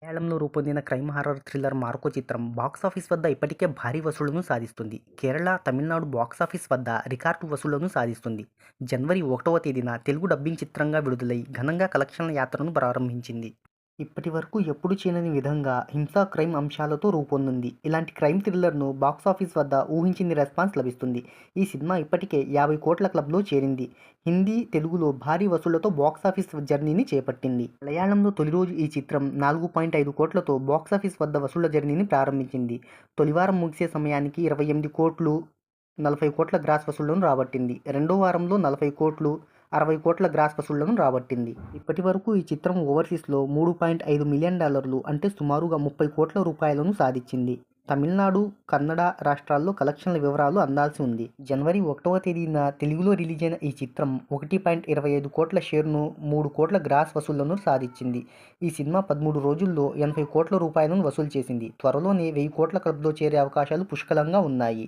మలయాళంలో రూపొందిన crime horror thriller 'Marco' చిత్రం బాక్సాఫీస్ వద్ద ఇప్పటికే భారీ వసూళ్లను సాధిస్తుంది. కేరళ, తమిళనాడు బాక్సాఫీస్ వద్ద రికార్డు వసూళ్లను సాధిస్తుంది. జనవరి 1వ తేదీన తెలుగు డబ్బింగ్ చిత్రంగా విడుదలై ఘనంగా కలెక్షన్ల యాత్రను ప్రారంభించింది. ఇప్పటివరకు ఎప్పుడూ చేయని విధంగా హింసా, క్రైమ్ అంశాలతో రూపొందింది. ఇలాంటి క్రైమ్ థ్రిల్లర్‌ను బాక్సాఫీస్ వద్ద ఊహించని రెస్పాన్స్ లభిస్తుంది. ఈ సినిమా ఇప్పటికే 50 కోట్ల క్లబ్‌లో చేరింది. హిందీ, తెలుగులో భారీ వసూళ్లతో బాక్సాఫీస్ జర్నీని చేపట్టింది. మలయాళంలో తొలి రోజు ఈ చిత్రం 4.5 కోట్లతో బాక్సాఫీస్ వద్ద వసూళ్ల జర్నీని ప్రారంభించింది. తొలి వారం ముగిసే సమయానికి 28 కోట్లు, 40 కోట్ల గ్రాస్ వసూళ్లను రాబట్టింది. రెండో వారంలో 40 కోట్లు, 60 కోట్ల గ్రాస్ వసూళ్లను రాబట్టింది. ఇప్పటివరకు ఈ చిత్రం ఓవర్సీస్‌లో $3.5 మిలియన్ అంటే సుమారుగా 30 కోట్ల రూపాయలను సాధించింది. తమిళనాడు, కన్నడ రాష్ట్రాల్లో కలెక్షన్ల వివరాలు అందాల్సి ఉంది. జనవరి 1వ తేదీన తెలుగులో రిలీజైన ఈ చిత్రం 1.25 కోట్ల షేర్ను, 3 కోట్ల గ్రాస్ వసూళ్లను సాధించింది. ఈ సినిమా 13 రోజుల్లో 80 కోట్ల రూపాయలను వసూలు చేసింది. త్వరలోనే 1000 కోట్ల క్లబ్‌లో చేరే అవకాశాలు పుష్కలంగా ఉన్నాయి.